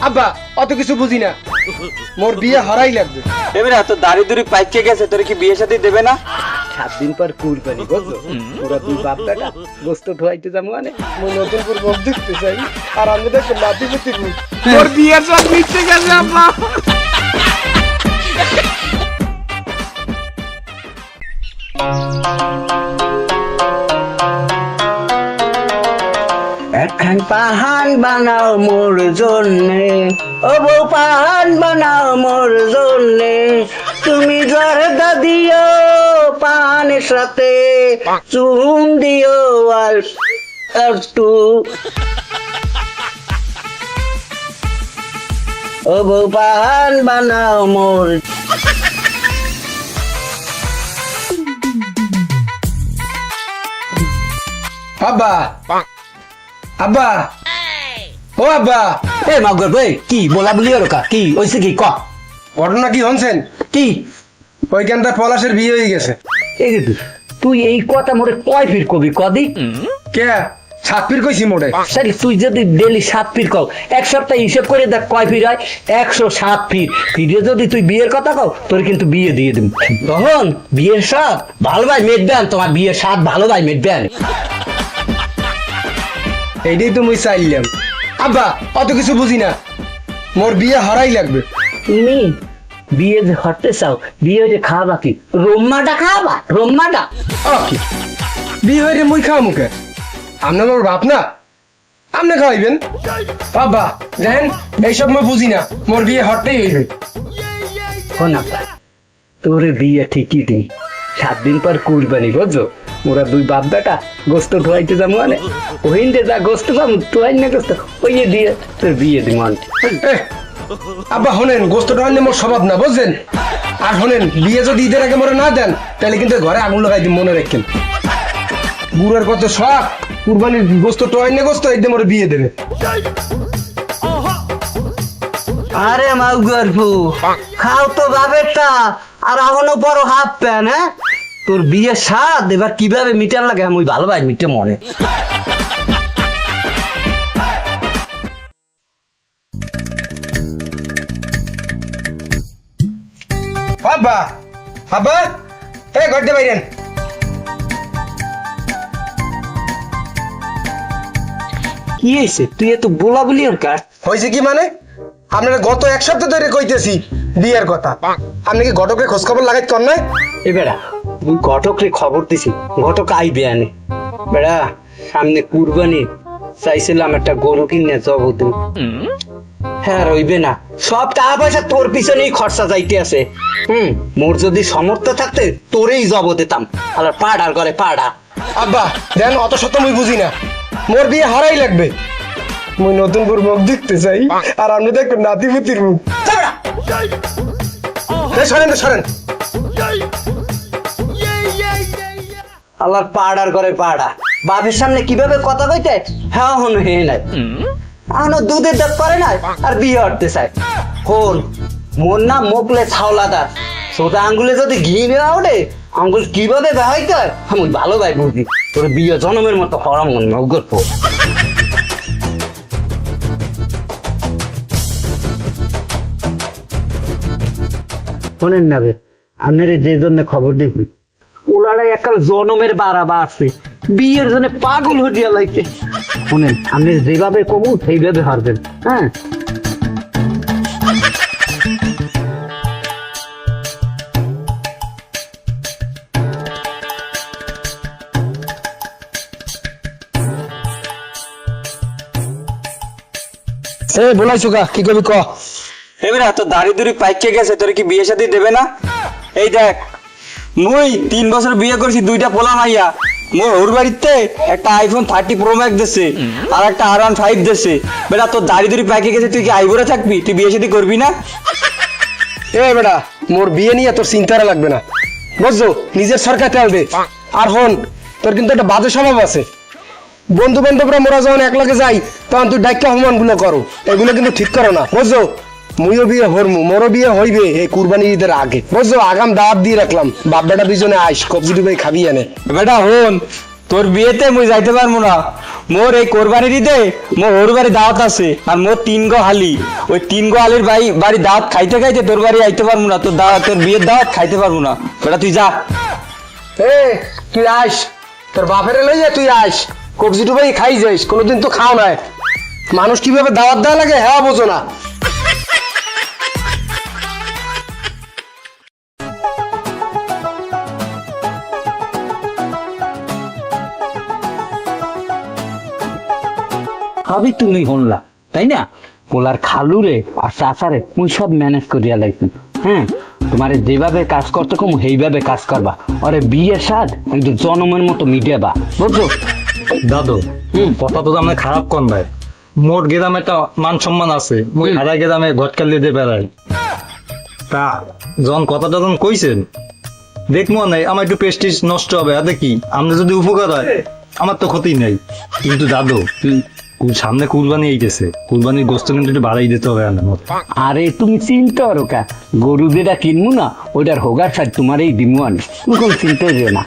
আব্বা অত কিছু বুঝি না, মোর বিয়ে হরাই লাগবে। এবারে তো দাড়ি দুড়ি পাইকে গেছে, তোর কি বিয়ে শাদী দেবে না? 7 দিন পর কুরবানি বুঝছো, পুরো দুই বাপ বেটা গোস্ত ধোয়াইতে যাবো মানে। মই নতুন করে মুখ দেখতে চাই, আর আমি দেখো নাতি পুতি মোর বিয়ে সব মিটে গেছে আব্বা। একখান পাহান বানাও মোর জন্যে, ও বউ পাহান বানাও মোর জন্যে, তুমি জর্দা দিও পানের সাথে, চুন দিও আর একটু, ও বউ পাহান বানাও মোর। আব্বা আব্বা ও আব্বা, এ মাগর ভাই কি বলা বলি ওর কা কি ওইসে কি ক ঘটনা কি হনছেন? কি ওইখানটা পলাশের বিয়ে হয়ে গেছে। এই যে তুই এই কথা মোরে কয় ফির কবি কদি? কে ছাত্রীর কইছি মোড়ে? সারি তুই যদি ডেলি 7 ফির কও, এক সপ্তাহ হিসেব করে দেখ কয় ফির হয়, 107 ফির। ফিরে যদি তুই বিয়ের কথা কও, তোর কিন্তু বিয়ে দিয়ে দিব। তখন বিয়ের সাথ ভালো ভাই মেটবেন, তোমার বিয়ের সাথ ভালো ভাই মেটবেন। এইটাই তো মুই চাইলাম। আব্বা অত কিছু বুঝি না, মোর বিয়ে হরাই লাগবে। তুমি বিয়ে যে হতে চাও, বিয়ে যে খাওয়া কি রম্মাটা খাওয়া? রম্মাটা কি বিয়ে হয়ে মুই খাওয়া মুখে? আপনার মোর বাপ না, আপনি খাওয়াইবেন? আব্বা দেখেন এইসব মই বুঝি না, মোর বিয়ে হরতেই হইবে। শোনা ভাই, তোর বিয়ে ঠিকই নেই, 7 দিন পর কুরবানি বুঝছো, ওরা দুই বাপ বেটা গোস্ত ধোয়াইতে যাবো মানে। ওহিন্দে যা গোস্ত পাবো তোয়াই না গোস্ত, ওই দিয়ে তোর বিয়ে দিব। এহ, আব্বা শোনেন, গোস্তটা আনলে মোর স্বভাব না বুঝছেন। আর শোনেন, বিয়ে যদি ঈদের আগে মোরে না দেন, তাহলে কিন্তু ঘরে আগুন লাগাই দিন, মনে রাখেন। বুড়ার কত শখ, কুরবানির গোস্ত টোয়াইনে গোস্ত একদম মোরে বিয়ে দেবে। আরে মাউ গর্ভু খাও তো বাবেরটা, আর এখনো বড় হাফ প্যান। হ্যাঁ, তোর বিয়ে স্বাদ এবার কিভাবে মিটার লাগে আমি ভালো ভাই মিটে মনে। আব্বা আব্বা এই ঘরতে বাইরেন। কি হয়েছে তুই এত বলা বলি ওর কার? হয়েছে কি মানে? আপনারা গত 1 সপ্তাহ ধরে কইতেছি বিয়ের কথা, আপনি কি ঘটকের খোঁজ খবর লাগাইতে কর নাই? এ বেড়া তুই ঘটকরে খবর দিছি, ঘটক আইবে আনে। বেড়া সামনে কুরবানি, চাইছিলাম একটা গরু কিনে জগতে। হ্যাঁ রইবে না, সব টাকা পয়সা তোর পিছনেই খরচা যাইতে আছে। মোর যদি সমর্থ থাকতে তোরেই জব দিতাম, আর পাড়ার ঘরে পাড়া। আব্বা দেন অত শত মুই বুঝি না, মোর বিয়ে হারাই লাগবে। মুই নতুন করে মুখ দেখতে চাই, আর আপনি তো একটু নাতি পুতির মুখ। সরেন সরেন। আল্লাহর পাড়ার ঘরে পাড়া, বাপের সামনে কিভাবে কথা কইতে হ্যাঁ হন হে নাই, এখনো দুধের দাঁত করে নাই আর বিয়ে হতে চায়। হন মোর না মোকলে ছাওলাদার, সোজা আঙ্গুলে যদি ঘি নেওয়া ওঠে, আঙ্গুল কিভাবে বেহাইতে হয় আমি ভালো ভাই বুঝি। তোর বিয়ে জনমের মতো হরাম মন গল্প। শোনেন না আপনার যে জন্য খবর দেখবি, ওনারা একাল জনমের বাড়াবা আছে, বিয়ের জন্য পাগল হইয়া লাগছে। শুনেন আপনি যেভাবে কমু সেইভাবে হারবেন। হ্যাঁ বলাইছো কা কি করবি ক? এবারে তো দাড়ি দুড়ি পাইকে গেছে, তোর কি বিয়ে শাদী দেবে না? এই দেখ মুই 3 বছর বিয়ে করছি, 2টা পোলা মাইয়া। মোর ওর বাড়িতে একটা আইফোন 30 প্রো ম্যাক্স দিছে, আর একটা R15 দিছে। বেটা তোর দাড়ি দুড়ি পাইকে গেছে, তুই কি আইবরে থাকবি? তুই বিয়ে শাদী করবি না? এ বেটা মোর বিয়ে নিয়ে তোর চিন্তা লাগবে না বুঝছো, নিজের সরকার তেল দে। আর হন, তোর কিন্তু একটা বাজে স্বভাব আছে, বন্ধু বান্ধবরা মোরা যখন একলাগে যাই তখন তুই ডাক্কা অপমান গুলো করো, এগুলো কিন্তু ঠিক করো না বুঝছো। মুইও বিয়ে হরমু, মোরও বিয়ে হইবে এই কুরবানি ঈদের আগে বুঝছো। আগাম দাওয়াত দিয়ে রাখলাম, বাপ বেটা দুইজনে আইস, কবজি ডুবাই খাবি এনে। বেটা হন, তোর বিয়েতে মুই যাইতে পারবো না। মোর এই কোরবানির ঈদে মোর ওর বাড়ি দাওয়াত আছে, আর মোর 3 গো হালি, ওই 3 গো হালির বাড়ি দাওয়াত খাইতে খাইতে তোর বাড়ি আইতে পারবো না, তোর বিয়ের দাওয়াত খাইতে পারবো না। বেটা তুই যা। এ তুই আস, তোর বাপের লইয়া তুই আস, কবজি ডুবাই খাই যাইস, কোনোদিন তো খাও নাই। মানুষ কিভাবে দাওয়াত দেওয়া লাগে হ্যাঁ বোঝো না। সবই তুমি শুনলা তাই না? পোলার খালুরে আর চাচারে মুই সব ম্যানেজ করিয়া লাগছি। হ্যাঁ, তোমারে যেভাবে কাজ করতে কম সেইভাবে কাজ করবা, আরে বিয়ের স্বাদ একদম জনমের মতো মিটাবা, বুঝছো? দাদু কথা তো আমরা খারাপ কন ভাই, মোর গেদামে একটা মান সম্মান আছে, মুই হারা গেদামে ঘটকালি দিয়ে বেড়াই। তা যখন কথাটা যখন কইছেন দেখবো নাই আমার একটু প্রেস্টিজ নষ্ট হবে, এতে কি আমরা যদি উপকার হয় আমার তো ক্ষতি নেই। কিন্তু দাদু সামনে কুরবানি আইতেছে, কুরবানির গোস্ত কিন্তু একটু বাড়াই দিতে হবে আমার। আরে তুমি চিন্তা করো কা, গরু যেটা কিনবো না ওইটার হোগার সার তোমার এই দিমু আনি, তুমি কোনো চিন্তা যেও না।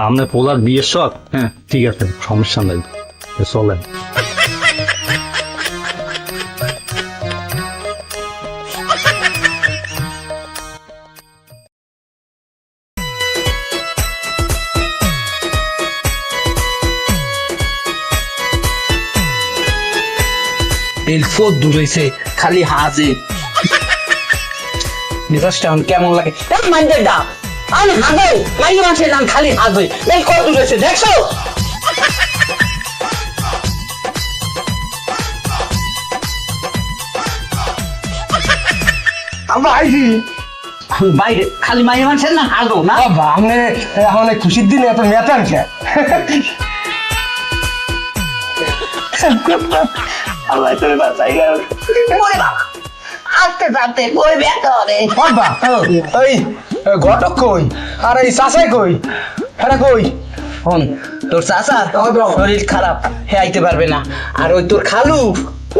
আমরা পোলার বিয়ের শখ, হ্যাঁ ঠিক আছে, সমস্যা নাই, চলেন। এলফোর দূরেছে খালি হাজে মেজাজটা এখন কেমন লাগে মাইন্ডের ডাব আমি হাজাই মাইন্ড মানুষের নাম খালি হাজে এই কত দূরেছে দেখছো? আমরা আইছি বাইরে খালি মাইন্ড মানুষের না হাজো না বাবা, আপনি এখন এই খুশির দিনে এত মেতান কে? আল্লাহ তোরে বাঁচাই গেল ওরে বাবা আস্তে আস্তে কই ব্যথা রে বাবা ওই ঘটক কই আর এই চাচাই কই, হ্যাঁ কই? হন তোর চাচার শরীর খারাপ, হে আইতে পারবে না। আর ওই তোর খালু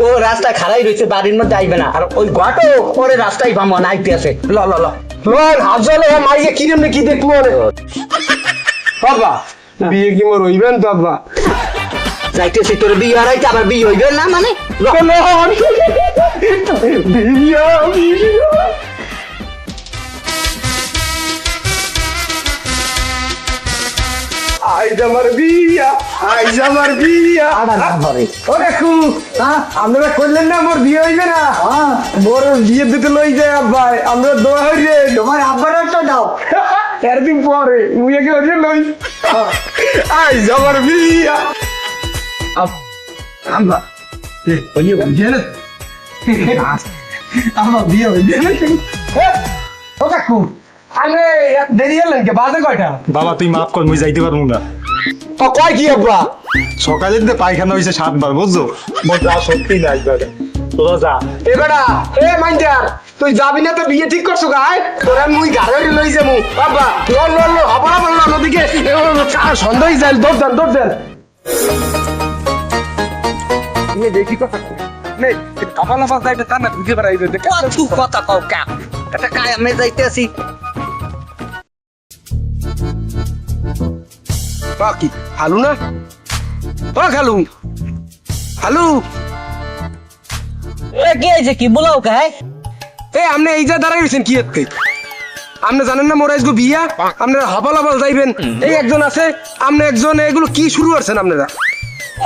ও রাস্তায় খাড়াই রয়েছে, বাড়ির মধ্যে আইবে না। আর ওই ঘটো ওরে রাস্তায় পাবো না, আইতে আছে। ল ল ল লন হাত জলে মাইয়ে কি রে কি দেখবো রে বাবা, বিয়ে কি মোর হইবেন তো বাবা? যাইতেছি তোর বিয়ে হারাইতে, আবার বিয়ে হইবে না মানে? বিয়া আইজ আমার বিয়া, আইজ আমার বিয়া। ও দেখু আপনারা করলেন না মোর বিয়ে হইবে না? মোর বিয়ে দিতে লই যায় আব্বাই, আমরা দোয়া হই রে। তোমার আব্বার একটা দাও এরদিন পরে মুইকে হইলে লই। আইজ আমার বিয়া। আব্বা ওই বুঝে না আমার বিয়ে হইবে না। ও কাকু আরে দেরি হলেন কে? বাজে কয়টা? বাবা তুই মাফ কর, মুই যাইতে পারবো না। ও কয় কি আব্বা? সকালে দিতে পায়খানা হয়েছে 7 বার, বুঝছো? মোর যা সত্যি নাই, তোরা যা। এ বেটা এ মাইন্ডার, তুই যাবি না তো বিয়ে ঠিক করছো গায়? তোরা মুই গাড়ি লই যাবো বাবা। লল লল লল হবড়া বললাম নদীকে সন্দেহ যাই, দৌড় দেন দৌড় দেন। দেখি কথা নেই কাপালা পাস যাইতে তা না বুঝে বেড়াই যেতে তুই কথা কও কা, এটা কায় আমি যাইতেছি। বাকি হালু না ও খালু হালু এ কি হইছে কি বলাও কা? এ আপনি এই যা দাঁড়াই রয়েছেন কি এতে? আপনি জানেন না মোর আজকে বিয়া, আপনারা হাবাল হাবাল যাইবেন। এই একজন আছে, আপনি একজন, এগুলো কি শুরু করছেন আপনারা?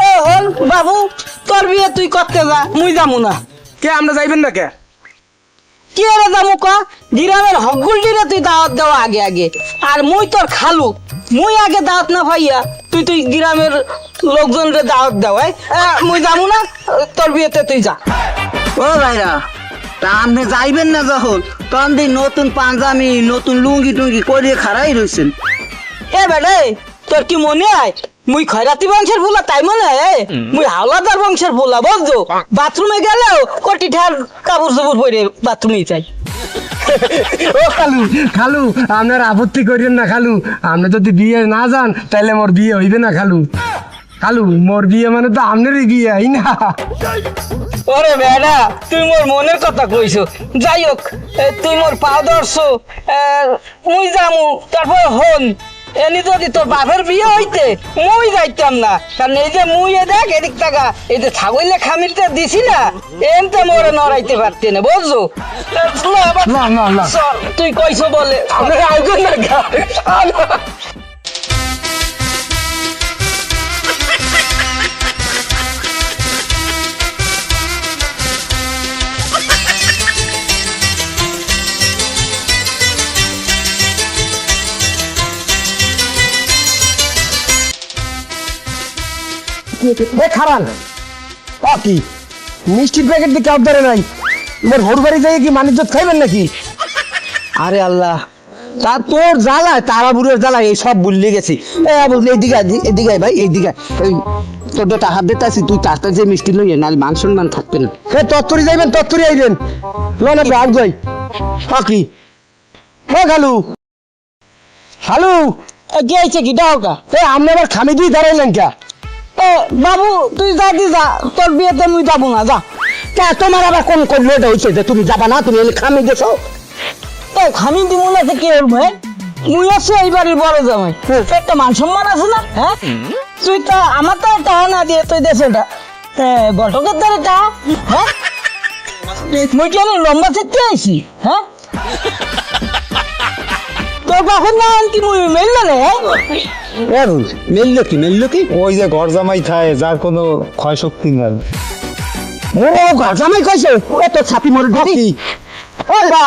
এ হল বাবু, তোর বিয়ে তুই করতে যা, মুই যামু না। কে আপনি যাইবেন না কে? কি রে যামু ক? গ্রামের হকগুলটিরে তুই দাওয়াত দেওয়া আগে আগে, আর মুই তোর খালু, মুই আগে দাওয়াত না পাইয়া তুই গ্রামের লোকজনরে দাওয়াত দেওয়াই। মুই যামু না, তোর বিয়েতে তুই যা। ও ভাইরা, তা আপনি যাইবেন না যখন, তখন দি নতুন পাঞ্জাবি নতুন লুঙ্গি টুঙ্গি করিয়ে খাড়াই রয়েছেন। এ বেড়ে, তোর কি মনে হয় মুই খয়রাতি বংশের ফুলা তাই মনে হয়? মুই হাওলাদার বংশের ফুলা, বুঝছো? বাথরুমে গেলেও কোটি ঠার কাপড় চোপড় পরে বাথরুমে চাই। ও খালু খালু আপনার আপত্তি করেন না খালু, আপনি যদি বিয়ে না যান তাহলে মোর বিয়ে হইবে না খালু। খালু মোর বিয়ে মানে তো আপনারই বিয়ে, হই না? ওরে বেড়া, তুই মোর মনের কথা কইছো। যাই হোক, তুই মোর পা ধরছো, মুই যামু। তারপর হন, এনি যদি তোর বাপের বিয়ে হইতে মুই যাইতাম না, কারণ এই যে মুই দেখ এদিক টাকা এই যে ছাগলে খামিরটা দিছি না, এমতে মোরে নড়াইতে পারতে না, বুঝছো? চল, তুই কইছো বলে আমরা আয়োজন না গা। এ খারান কি মিষ্টির প্যাকেট দিয়ে কাপ ধরে নাই, মোর হোর বাড়ি যাই কি মানিজ্জত খাইবেন নাকি? আরে আল্লাহ, তা তোর জ্বালায় তারাবুরের জ্বালায় এই সব ভুলে গেছি। বলছি এইদিকে আয়, এদিকে আয় ভাই, এইদিকে আয়। ওই তোর তো টাকা দিতে আসি, তুই তাড়াতাড়ি যে মিষ্টি লইয়ে নাহলে মান সম্মান থাকবে না। হে তত্তরি যাইবেন, তত্তরি আইবেন, লন আপনি আগ যাই। কি ও খালু, খালু কি হয়েছে কি ডাকা? এ আপনি আবার খামি দিয়ে দাঁড়াইলেন কে? এ বাবু তুই যা দি যা, তোর বিয়েতে মুই যাবো না, যা। তা তোমার আবার কোন কোন লোড হয়েছে যে তুমি যাবা না, তুমি এলে খামি গেছো? এই খামি দিমু না তো কি করবো? মুই আছি এই বাড়ির বড় জামাই, একটা মান সম্মান আছে না? হ্যাঁ, তুই তো আমার তো টাকা না দিয়ে তুই দেশ এটা ঘটকের দ্বারা টাকা, হ্যাঁ মুই কি আমি লম্বা চেকতে আইছি? হ্যাঁ, তোর বাপের না কি মুই মেললে না? মেললো কি মেললো কি? ওই যে ঘর জামাই খায়, যার কোনো ক্ষয় শক্তি নাই। ও ঘর জামাই কইছে এত ছাপি মরে ঢুকি। ও বা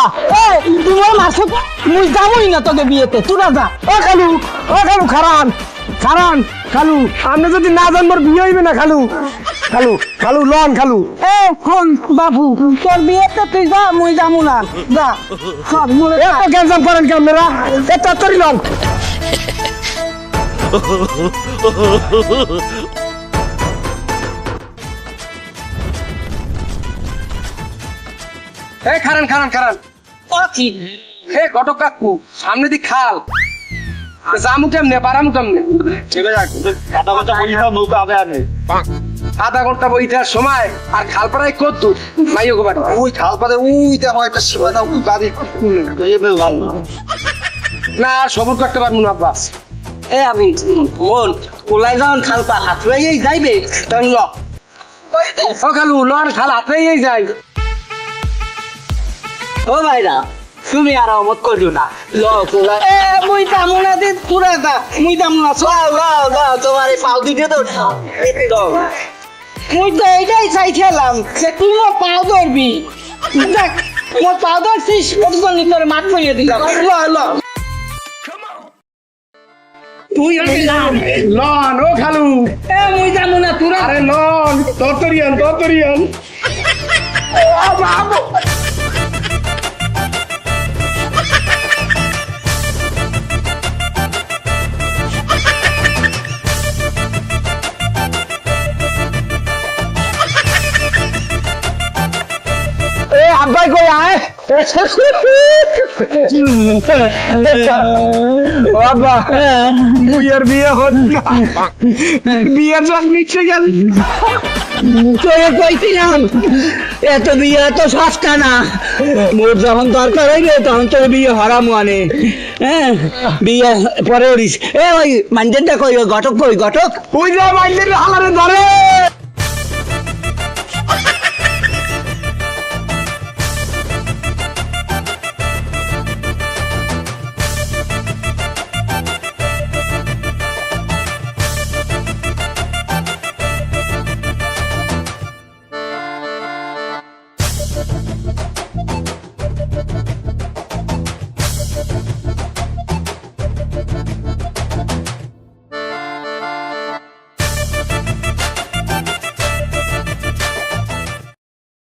তুই ওই মাসে মুই যাবোই না তোকে বিয়েতে, তোরা যা। ও খালু, ও খালু খারান, খারান খালু, আপনি যদি না যান মোর বিয়ে হইবে না খালু। খালু, খালু লন খালু। এ হন বাবু, তোর বিয়েতে তুই যা, মুই যাবো না, যা। সব মনে এত ক্যান্সার করেন কি আপনারা? এ তত্তরি লন। হে খারান খারান খারান, কি হে ঘটক কাকু, সামনে দি খাল, জামু কেমনে পারামু কেমনে? আধা ঘন্টা বইটার সময় আর খাল পাড়ায় কত দূর? মাইও গোবার ওই খাল পারে ওই দেখো একটা সীমানা বাড়ি না, আর সবর করতে পারবো না আব্বাস। এ আমি মন কোলাই যাওয়ান খালপা হাত লাগিয়েই যাইবে, তাই ল। ও খালু লন, খাল হাতেই যায়। ও ভাইরা তুমি আর অমত করিও না, ল কোলাই। এ মুই যাবো না দি, তোরা যা, মুই যাবো না। চল লাও লাও, তোমার এই পাও দিতে তো মুই তো এইটাই চাইছিলাম যে তুই মোর পাও ধরবি। দেখ মোর পাও ধরছিস, কতজন তোর মাঠ করিয়ে দিলাম। ল ল তুই লন, ও খালু, এ মুই যাবো না, তোরা আরে লন, তরতরিয়ান তরতরিয়ান। এ আব্বাই কই আয়? ও আব্বা, বুইয়ের বিয়ে হচ্ছে না, বিয়ের সব নিচ্ছে গেল। তোরে কইছিলাম এত বিয়ে এত সস্তা না, মোর যখন দরকার হইবে তখন তোর বিয়ে হারাম মানে। হ্যাঁ, বিয়ে পরে করিস। ওই মানজেনটা কই, ওই ঘটক কই, ঘটক? ওই যে বাইরের হালারে ধরে